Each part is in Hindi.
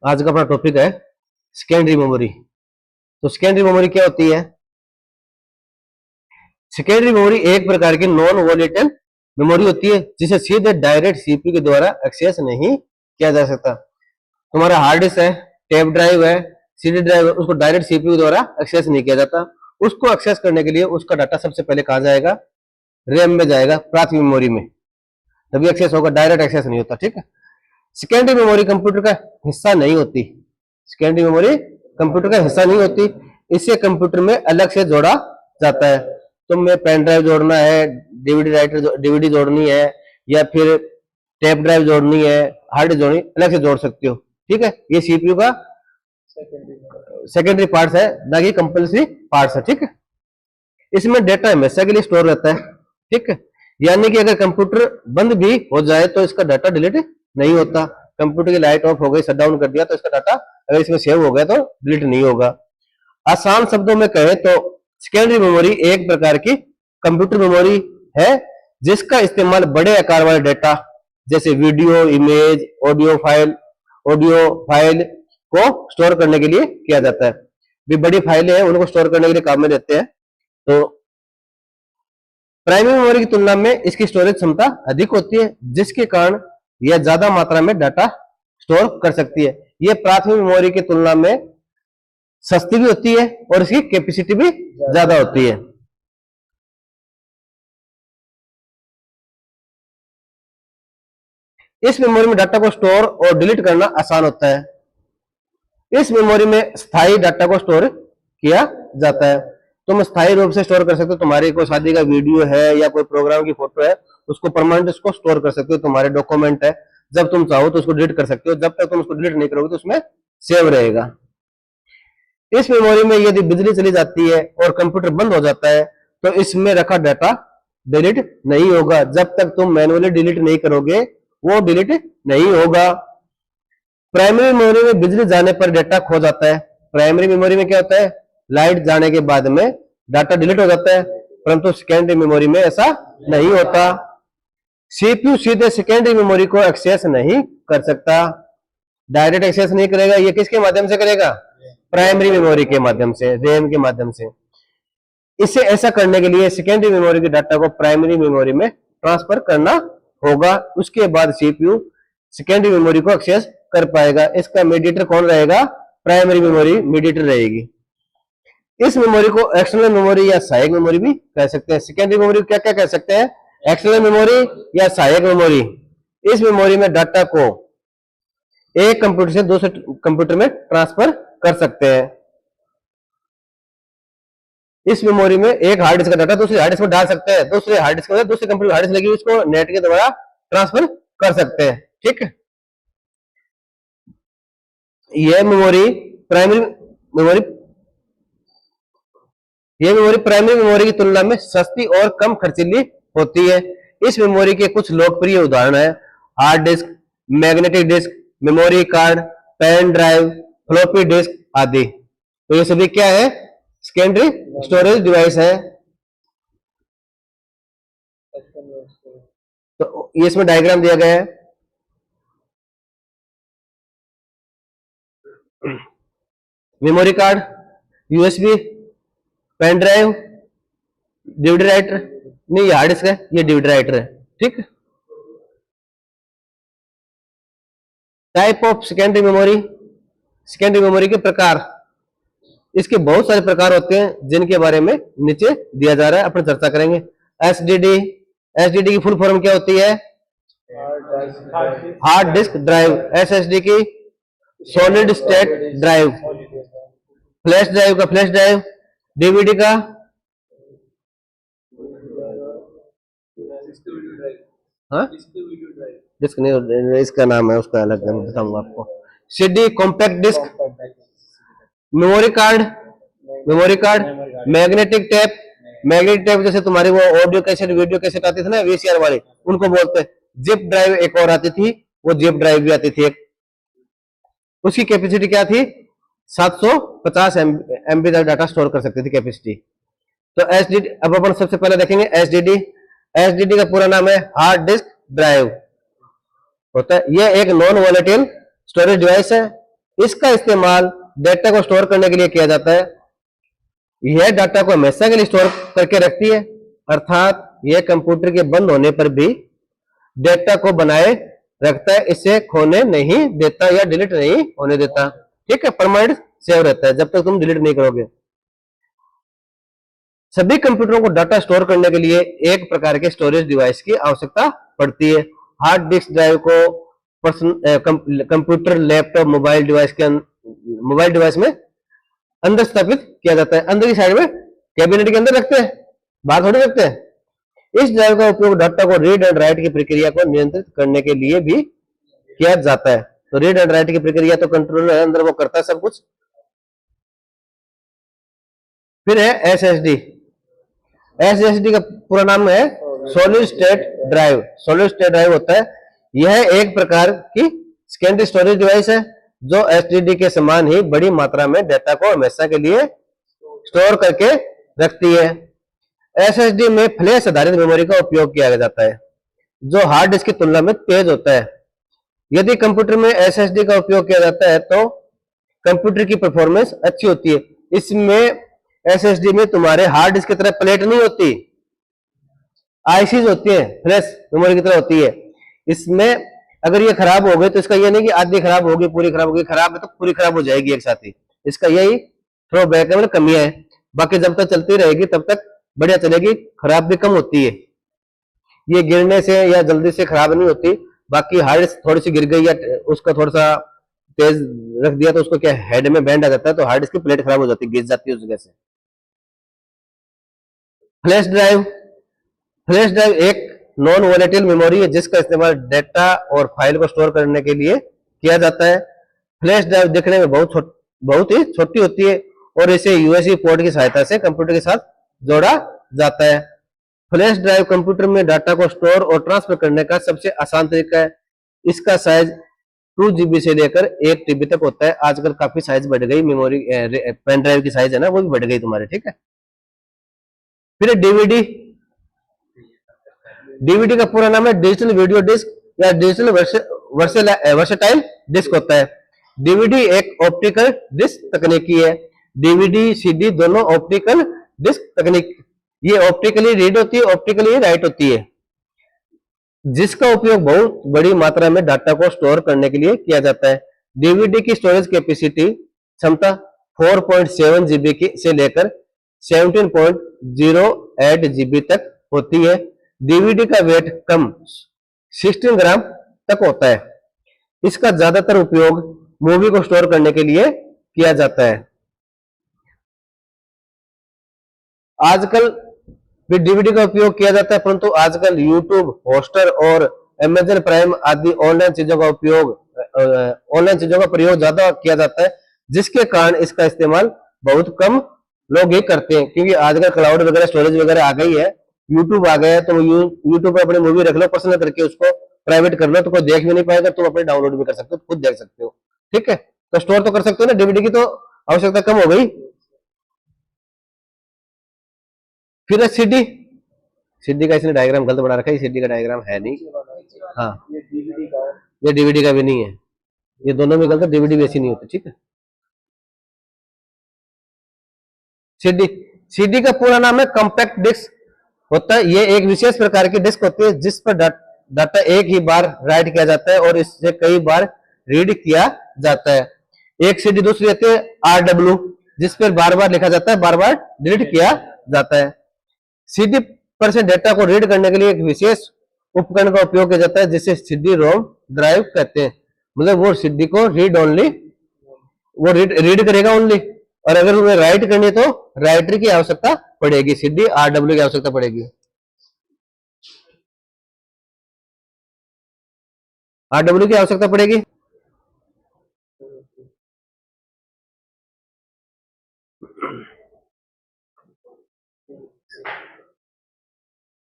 आज का अपना टॉपिक है सेकेंडरी मेमोरी। तो सेकेंडरी मेमोरी क्या होती है? सेकेंडरी मेमोरी एक प्रकार की नॉन वोलेटाइल मेमोरी होती है जिसे सीधे डायरेक्ट सीपीयू के द्वारा एक्सेस नहीं किया जा सकता। तुम्हारा हार्ड डिस्क है, टेप ड्राइव है, सीडी ड्राइव है, उसको डायरेक्ट सीपीयू के द्वारा एक्सेस नहीं किया जाता। उसको एक्सेस करने के लिए उसका डाटा सबसे पहले कहा जाएगा, रैम में जाएगा, प्राथमिक मेमोरी में, तभी एक्सेस होगा, डायरेक्ट एक्सेस नहीं होता। ठीक है, सेकेंडरी मेमोरी कंप्यूटर का हिस्सा नहीं होती। सेकेंडरी मेमोरी कंप्यूटर का हिस्सा नहीं होती, इसे कंप्यूटर में अलग से जोड़ा जाता है। तुम्हें पेन ड्राइव जोड़ना है, डीवीडी जोड़नी है, या फिर टेप ड्राइव जोड़नी है, हार्ड डिस्क जोड़नी, अलग से जोड़ सकते हो। ठीक है, ये सीपीयू का सेकेंडरी पार्ट है, ना कि कंपल्सरी पार्ट है। ठीक है, इसमें डेटा हमेशा के लिए स्टोर रहता है। ठीक है, यानी कि अगर कंप्यूटर बंद भी हो जाए तो इसका डाटा डिलीट नहीं होता। कंप्यूटर की लाइट ऑफ हो गई, शट डाउन कर दिया, तो इसका डाटा अगर इसमें सेव हो गया तो डिलीट नहीं होगा। आसान शब्दों में कहें तो सेकेंडरी मेमोरी एक प्रकार की कंप्यूटर मेमोरी है जिसका इस्तेमाल बड़े आकार वाले डेटा जैसे वीडियो, इमेज, ऑडियो फाइल को स्टोर करने के लिए किया जाता है। भी बड़ी फाइलें हैं उनको स्टोर करने के लिए काम में लेते हैं। तो प्राइमरी मेमोरी की तुलना में इसकी स्टोरेज क्षमता अधिक होती है, जिसके कारण यह ज्यादा मात्रा में डाटा स्टोर कर सकती है। यह प्राथमिक मेमोरी की तुलना में सस्ती भी होती है और इसकी कैपेसिटी भी ज्यादा होती है। इस मेमोरी में डाटा को स्टोर और डिलीट करना आसान होता है। इस मेमोरी में स्थायी डाटा को स्टोर किया जाता है। तुम स्थायी रूप से स्टोर कर सकते हो, तुम्हारी कोई शादी का वीडियो है या कोई प्रोग्राम की फोटो है, उसको परमानेंट उसको स्टोर कर सकते हो। तुम्हारे डॉक्यूमेंट है, जब तुम चाहो तो उसको डिलीट कर सकते हो, जब तक तुम उसको डिलीट नहीं करोगे तो उसमें सेव रहेगा। इस मेमोरी में यदि बिजली चली जाती है और कंप्यूटर बंद हो जाता है तो इसमें रखा डाटा डिलीट नहीं होगा। जब तक तुम मैनुअली डिलीट नहीं करोगे वो डिलीट नहीं होगा। प्राइमरी मेमोरी में बिजली जाने पर डाटा खो जाता है। प्राइमरी मेमोरी में क्या होता है, लाइट जाने के बाद में डाटा डिलीट हो जाता है, परंतु सेकेंडरी मेमोरी में ऐसा नहीं होता। सीपीयू सीधे सेकेंडरी मेमोरी को एक्सेस नहीं कर सकता, डायरेक्ट एक्सेस नहीं करेगा। ये किसके माध्यम से करेगा? प्राइमरी मेमोरी के माध्यम से, रैम के माध्यम से। इसे ऐसा करने के लिए सेकेंडरी मेमोरी के डाटा को प्राइमरी मेमोरी में ट्रांसफर करना होगा। उसके बाद सीपीयू सेकेंडरी मेमोरी को एक्सेस कर पाएगा। इसका मीडिएटर कौन रहेगा? प्राइमरी मेमोरी मीडिएटर रहेगी। इस मेमोरी को एक्सटर्नल मेमोरी या सहायक मेमोरी भी कह सकते हैं। सेकेंडरी मेमोरी क्या क्या कह सकते हैं? एक्सटर्नल मेमोरी या सहायक मेमोरी। इस मेमोरी में डाटा को एक कंप्यूटर से दूसरे कंप्यूटर में ट्रांसफर कर सकते हैं। इस मेमोरी में एक हार्ड डिस्क का डाटा दूसरे हार्ड डिस्क में डाल सकते हैं, दूसरे हार्ड डिस्क में दूसरे कंप्यूटर हार्ड डिस्क लगी उसको नेट के द्वारा ट्रांसफर कर सकते हैं। ठीक है, यह मेमोरी प्राइमरी मेमोरी की तुलना में सस्ती और कम खर्चीली होती है। इस मेमोरी के कुछ लोकप्रिय उदाहरण है hard disk, magnetic disk, memory card, pen drive, floppy disk आदि। तो ये सभी क्या है? सेकेंडरी स्टोरेज डिवाइस है। तो ये इसमें डायग्राम दिया गया है। Memory card, USB, pen drive, DVD writer, नहीं ये हार्ड डिस्क है, ये डीवीडी राइटर है। ठीक, type of secondary memory. Secondary memory के प्रकार, इसके बहुत सारे प्रकार होते हैं जिनके बारे में नीचे दिया जा रहा है, अपन चर्चा करेंगे। एसडीडी, एसडीडी की फुल फॉर्म क्या होती है? Hard disk drive. एसएसडी की solid state drive. Flash drive का फ्लैश ड्राइव। डीवीडी का डिस्क नहीं, इसका नाम है, उसका अलग नाम बताऊंगा आपको। CD compact disk. Memory card, magnetic tape. Magnetic tape जैसे तुम्हारी वो ऑडियो कैसेट, वीडियो कैसेट आती थी ना, वीसीआर वाले, उनको बोलते हैं। जिप ड्राइव एक और आती थी, वो जिप ड्राइव भी आती थी एक। उसकी कैपेसिटी क्या थी? 750 एमबी तक डाटा स्टोर कर सकती थी कैपेसिटी। तो एसडीडी, अब अपन सबसे पहले देखेंगे एसडीडी। एसडीडी का पूरा नाम है हार्ड डिस्क ड्राइव होता है। यह एक नॉन वोलेटाइल स्टोरेज डिवाइस है इसका इस्तेमाल डेटा को स्टोर करने के लिए किया जाता है। यह डाटा को हमेशा के लिए स्टोर करके रखती है, अर्थात यह कंप्यूटर के बंद होने पर भी डेटा को बनाए रखता है, इसे खोने नहीं देता या डिलीट नहीं होने देता। ठीक है, परमानेंट सेव रहता है जब तक तुम डिलीट नहीं करोगे। सभी कंप्यूटरों को डाटा स्टोर करने के लिए एक प्रकार के स्टोरेज डिवाइस की आवश्यकता पड़ती है। हार्ड डिस्क ड्राइव को कंप्यूटर, लैपटॉप, मोबाइल डिवाइस में अंदर स्थापित किया जाता है। अंदर की साइड में कैबिनेट के अंदर रखते हैं, बाहर थोड़ी रखते हैं। इस ड्राइव का उपयोग डाटा को रीड एंड राइट की प्रक्रिया को नियंत्रित करने के लिए भी किया जाता है। तो रीड एंड राइट की प्रक्रिया तो कंट्रोलर अंदर वो करता है सब कुछ। फिर है एसएसडी। एसएसडी का पूरा नाम है solid state drive. Solid state drive होता है, यह एक प्रकार की सेकेंडरी स्टोरेज डिवाइस है जो एसटीडी के समान ही बड़ी मात्रा में डेटा को हमेशा के लिए स्टोर करके रखती है। एसएसडी में फ्लैश आधारित मेमोरी का उपयोग किया जाता है जो हार्ड डिस्क की तुलना में तेज होता है। यदि कंप्यूटर में एसएसडी का उपयोग किया जाता है तो कंप्यूटर की परफॉर्मेंस अच्छी होती है। इसमें एसएसडी में तुम्हारे हार्ड डिस्क की तरह प्लेट नहीं होती, आईसीज होती है, फ्लैश मेमोरी की तरह होती है। इसमें अगर ये खराब हो गई तो इसका ये नहीं कि आधी खराब होगी पूरी खराब होगी, खराब है तो पूरी खराब हो जाएगी एक साथ ही। इसका यही थ्रो बैक है, मतलब कमियां है। बाकी जब तक चलती रहेगी तब तक बढ़िया चलेगी, खराब भी कम होती है। ये गिरने से या जल्दी से खराब नहीं होती। बाकी हार्ड डिस्क थोड़ी सी गिर गई या उसका थोड़ा सा तेज रख दिया तो उसको क्या हेड में बैंड आ जाता है, तो हार्ड डिस्क की प्लेट खराब हो जाती है, गिर जाती है उस जगह से। Flash drive. फ्लैश ड्राइव एक नॉन वोलेटाइल मेमोरी है जिसका इस्तेमाल डेटा और फाइल को स्टोर करने के लिए किया जाता है। फ्लैश ड्राइव दिखने में बहुत ही छोटी होती है और इसे यूएसबी पोर्ट की सहायता से कंप्यूटर के साथ जोड़ा जाता है। फ्लैश ड्राइव कंप्यूटर में डाटा को स्टोर और ट्रांसफर करने का सबसे आसान तरीका है। इसका साइज 2 GB से लेकर 1 TB तक होता है। आजकल काफी साइज बढ़ गई, मेमोरी पेन ड्राइव की साइज है ना वो भी बढ़ गई तुम्हारी। ठीक है, फिर डीवीडी। डीवीडी का पूरा नाम है डिजिटल वीडियो डिस्क या डिजिटल वर्सेटाइल डिस्क होता है। डीवीडी एक ऑप्टिकल डिस्क तकनीकी है। डीवीडी सीडी दोनों ऑप्टिकल डिस्क तकनीक, ये ऑप्टिकली रीड होती है, ऑप्टिकली राइट होती है, जिसका उपयोग बहुत बड़ी मात्रा में डाटा को स्टोर करने के लिए किया जाता है। डीवीडी की स्टोरेज कैपेसिटी क्षमता 4.7 GB की से लेकर 17.08 GB तक होती है। डीवीडी का वेट कम 16 ग्राम तक होता है। इसका ज्यादातर उपयोग मूवी को स्टोर करने के लिए किया जाता है। आजकल भी डीवीडी का उपयोग किया जाता है, परंतु आजकल यूट्यूब, हॉटस्टार और अमेजन प्राइम आदि ऑनलाइन चीजों का प्रयोग ज्यादा किया जाता है, जिसके कारण इसका इस्तेमाल बहुत कम लोग ही करते हैं। क्योंकि आजकल क्लाउड वगैरह स्टोरेज वगैरह आ गई है, यूट्यूब आ गया है, तो यूट्यूब पर अपनी मूवी रख लो, पसंद करके उसको प्राइवेट कर लो तो कोई देख भी नहीं पाएगा, तुम अपने डाउनलोड भी कर सकते हो, खुद देख सकते हो। ठीक है, तो स्टोर तो कर सकते हो ना, डीवीडी की तो आवश्यकता कम हो गई। फिर है सीडी। सीडी का इसने डायग्राम गलत बना रखा है, सीडी का डायग्राम है नहीं। हाँ, ये डीवीडी का भी नहीं है, ये दोनों में गलत है, डीवीडी भी ऐसी नहीं होती। ठीक है, सीडी। सीडी का पूरा नाम है कॉम्पैक्ट डिस्क होता है। ये एक विशेष प्रकार की डिस्क होती है जिस पर डाटा एक ही बार राइट किया जाता है और इससे कई बार रीड किया जाता है। एक सीडी दूसरी रहती है आरडब्ल्यू, जिस पर बार बार लिखा जाता है, बार बार डिलीट किया जाता है। सीडी पर से डेटा को रीड करने के लिए एक विशेष उपकरण का उपयोग किया जाता है जिसे सीडी रोम ड्राइव कहते हैं। मतलब वो सीडी को रीड ओनली, वो रीड करेगा ओनली, और अगर उन्हें राइट करनी है तो राइटर की आवश्यकता पड़ेगी, सीडी आरडब्ल्यू की आवश्यकता पड़ेगी। आरडब्ल्यू की आवश्यकता पड़ेगी।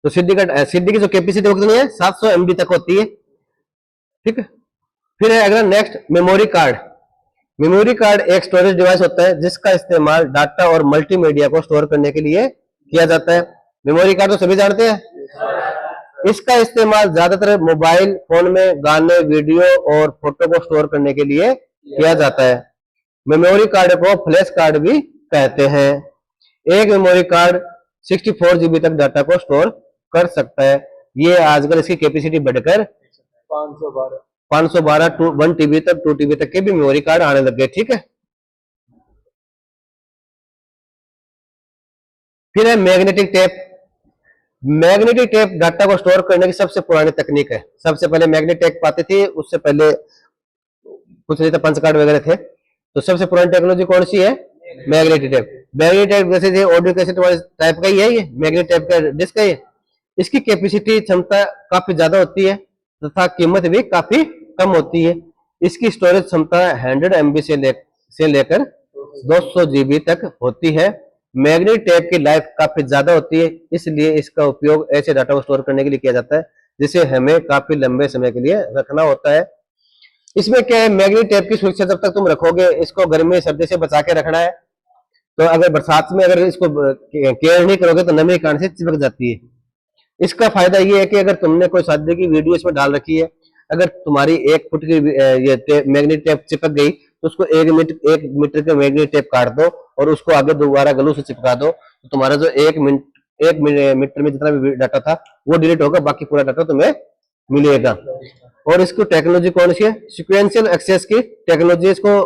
तो सीडी की जो कैपेसिटी होती है 700 MB तक होती है। ठीक है, फिर है अगला next memory card. Memory card एक स्टोरेज डिवाइस होता है जिसका इस्तेमाल डाटा और मल्टीमीडिया को स्टोर करने के लिए किया जाता है। मेमोरी कार्ड तो सभी जानते हैं। इसका इस्तेमाल ज्यादातर मोबाइल फोन में गाने, वीडियो और फोटो को स्टोर करने के लिए किया जाता है। मेमोरी कार्ड को फ्लैश कार्ड भी कहते हैं। एक मेमोरी कार्ड 64 जीबी तक डाटा को स्टोर कर सकता है। ये आजकल इसकी कैपेसिटी बढ़कर 512 टू 1 टीबी तक 2 टीबी तक के भी मेमोरी कार्ड आने लग गए। ठीक है, फिर है magnetic tape. Magnetic tape data को स्टोर करने की सबसे पुरानी तकनीक है। सबसे पहले मैग्नेटिक टेप पाते थे, उससे पहले कुछ नहीं था, पंच कार्ड वगैरह थे। तो सबसे पुरानी टेक्नोलॉजी कौन सी है? Magnetic tape. मैग्नेटिक टेप जैसे ऑडियो कैसेट वाले टाइप का ही है, ये मैग्नेटिक टेप का डिस्क है ये। इसकी कैपेसिटी क्षमता काफी ज्यादा होती है तथा कीमत भी काफी कम होती है। इसकी स्टोरेज क्षमता 100 MB से लेकर 200 GB तक होती है। मैग्नेटिक टेप की लाइफ काफी ज्यादा होती है, इसलिए इसका उपयोग ऐसे डाटा को स्टोर करने के लिए किया जाता है जिसे हमें काफी लंबे समय के लिए रखना होता है। इसमें क्या है, मैग्नेटिक टेप की सुरक्षा जब तक तुम रखोगे, इसको गर्मी सर्दी से बचा के रखना है। तो अगर बरसात में अगर इसको केयर नहीं करोगे तो नमी के कारण से चिपक जाती है। इसका फायदा ये है कि अगर तुमने कोई शादी की वीडियो इसमें डाल रखी है, अगर तुम्हारी 1 फुट की ये मैग्नेटिक टेप चिपक गई तो उसको 1 मीटर के मैग्नेटिक टेप काट दो और उसको आगे दोबारा ग्लू से चिपका दो, तो तुम्हारा जो 1 मीटर में जितना भी डाटा था वो डिलीट होगा, बाकी पूरा डाटा तुम्हें मिलेगा। और इसकी टेक्नोलॉजी कौन सी है? सिक्वेंशियल एक्सेस की टेक्नोलॉजी। इसको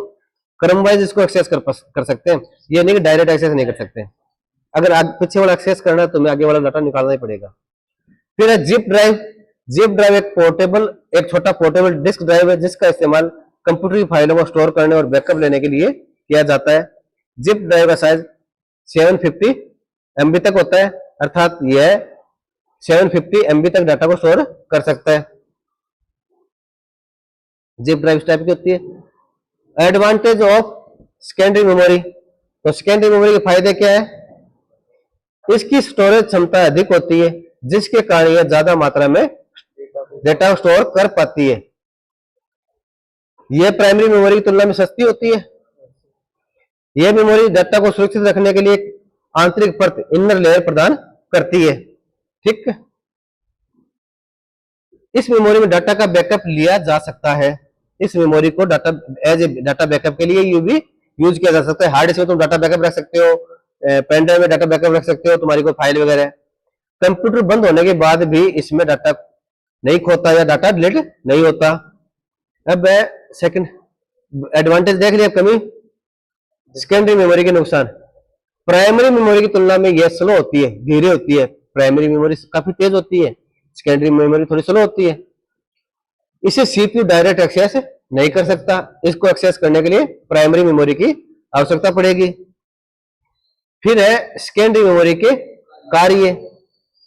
क्रम वाइज इसको एक्सेस कर सकते हैं, ये नहीं कि डायरेक्ट एक्सेस नहीं कर सकते। अगर पीछे वाला एक्सेस करना है तो तुम्हें आगे वाला डाटा निकालना ही पड़ेगा। फिर है जिप ड्राइव। जिप ड्राइव एक छोटा पोर्टेबल डिस्क ड्राइव है जिसका इस्तेमाल कंप्यूटर की फाइलों को स्टोर करने और बैकअप लेने के लिए किया जाता है। जिप ड्राइव का साइज 750 MB तक होता है, अर्थात यह 750 MB तक डाटा को स्टोर कर सकता है। जिप ड्राइव टाइप की होती है। Advantage of secondary memory. तो सेकेंडरी मेमोरी के फायदे क्या है? इसकी स्टोरेज क्षमता अधिक होती है जिसके कारण यह ज्यादा मात्रा में डेटा स्टोर कर पाती है। यह प्राइमरी मेमोरी की तुलना में सस्ती होती है। यह मेमोरी डाटा को सुरक्षित रखने के लिए एक आंतरिक परत इनर लेयर प्रदान करती है। ठीक, इस मेमोरी में डाटा का बैकअप लिया जा सकता है। इस मेमोरी को एज ए डाटा बैकअप के लिए भी यूज किया जा सकता है। हार्ड डिस्क में तुम डाटा बैकअप रख सकते हो, पेन ड्राइव में डाटा बैकअप रख सकते हो, तुम्हारी कोई फाइल वगैरह। कंप्यूटर बंद होने के बाद भी इसमें डाटा नहीं खोता या डाटा डिलीट नहीं होता। अब सेकंड एडवांटेज देख लिया, कमी। सेकेंडरी मेमोरी के नुकसान। प्राइमरी मेमोरी की तुलना में यह स्लो होती है, धीरे होती है। प्राइमरी मेमोरी काफी तेज होती है, सेकेंडरी मेमोरी थोड़ी स्लो होती है। इसे सीपीयू डायरेक्ट एक्सेस नहीं कर सकता, इसको एक्सेस करने के लिए प्राइमरी मेमोरी की आवश्यकता पड़ेगी। फिर है सेकेंडरी मेमोरी के कार्य।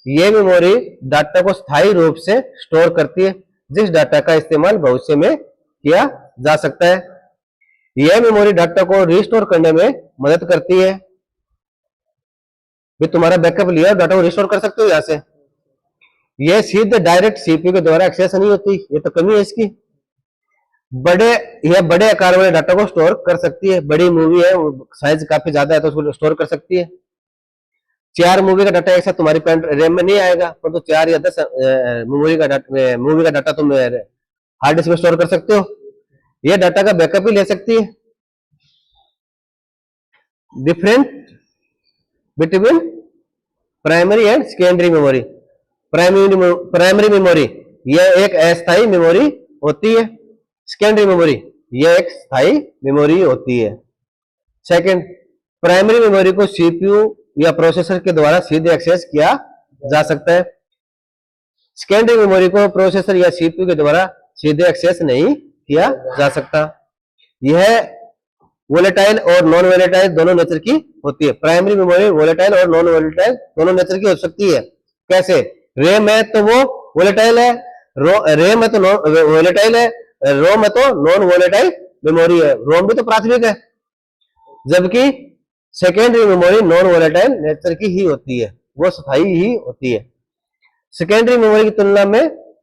यह मेमोरी डाटा को स्थायी रूप से स्टोर करती है, जिस डाटा का इस्तेमाल भविष्य में किया जा सकता है। यह मेमोरी डाटा को रिस्टोर करने में मदद करती है। भी तुम्हारा बैकअप लिया, डाटा को रिस्टोर कर सकते हो यहां से। यह सीधे डायरेक्ट सीपीयू के द्वारा एक्सेस नहीं होती, ये तो कमी है इसकी। यह बड़े आकार वाले डाटा को स्टोर कर सकती है। बड़ी मूवी है, साइज काफी ज्यादा है तो उसको स्टोर कर सकती है। 4 मूवी का डाटा एक साथ तुम्हारी पेन रैम में नहीं आएगा, परंतु 4 या 10 मूवी का डाटा तुम हार्ड डिस्क में स्टोर कर सकते हो। यह डाटा का बैकअप भी ले सकती है। Different between primary and secondary memory. Primary memory यह एक अस्थायी मेमोरी होती है। सेकेंडरी मेमोरी यह एक स्थायी मेमोरी होती है। सेकंड, प्राइमरी मेमोरी को सीपीयू या प्रोसेसर के द्वारा सीधे एक्सेस किया जा सकता है। सेकेंडरी मेमोरी को प्रोसेसर या सीपीयू के द्वारा सीधे एक्सेस नहीं किया जा सकता। यह वोलेटाइल और नॉन वोलेटाइल दोनों नेचर की होती है। प्राइमरी मेमोरी वोलेटाइल और नॉन वोलेटाइल दोनों नेचर की हो सकती है। कैसे? रैम है तो वो वोलेटाइल है, रैम है तो वोलेटाइल है, रोम है तो नॉन वोलेटाइल मेमोरी है। रोम भी तो प्राथमिक है, जबकि secondary memory non volatile nature की ही होती है, वो स्थायी ही होती है। सेकेंडरी मेमोरी की तुलना में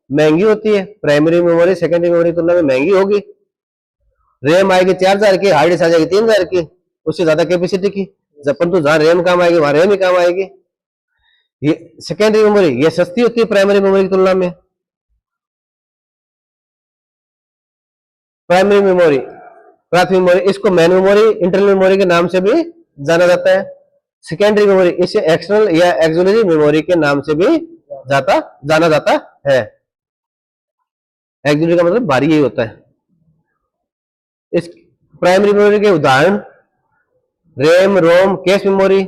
महंगी होती है। प्राइमरी मेमोरी सेकेंडरी मेमोरी की तुलना में महंगी होगी। रैम आएगी 4000 की, हार्ड डिस्क आ जाएगी 3000 की, उससे ज्यादा कैपेसिटी की। परंतु जहां रैम काम आएगी वहां रैम ही काम आएगी। ये सेकेंडरी मेमोरी ये सस्ती होती है प्राइमरी मेमोरी की तुलना में। प्राइमरी मेमोरी प्राथमिक मेमोरी, इसको मेन मेमोरी, इंटरनल मेमोरी के नाम से भी जाना जाता है। सेकेंडरी मेमोरी, इसे एक्सटर्नल या एक्सिलरी मेमोरी के नाम से भी जाना जाता है। एक्सिलरी का मतलब बाहरी ही होता है। इस प्राइमरी मेमोरी के उदाहरण रैम, रोम, कैश मेमोरी,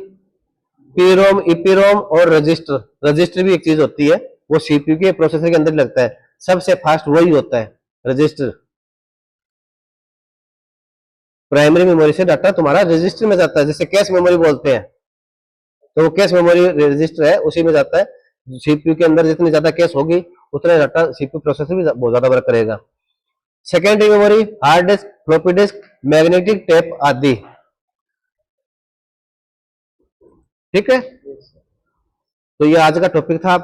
पीरोम, ईपीरोम और रजिस्टर। रजिस्टर भी एक चीज होती है, वो सीपीयू के प्रोसेसर के अंदर लगता है, सबसे फास्ट वही होता है रजिस्टर। प्राइमरी मेमोरी से डाटा तुम्हारा रजिस्टर में जाता है, जैसे कैश मेमोरी बोलते हैं, तो वो कैश मेमोरी रजिस्टर है, उसी में जाता है। सीपीयू के अंदर जितनी ज्यादा कैश होगी उतना डाटा सीपीयू प्रोसेसर भी बहुत ज्यादा वर्क करेगा। Secondary memory hard disk, floppy disk, magnetic tape आदि। ठीक है, तो ये आज का टॉपिक था।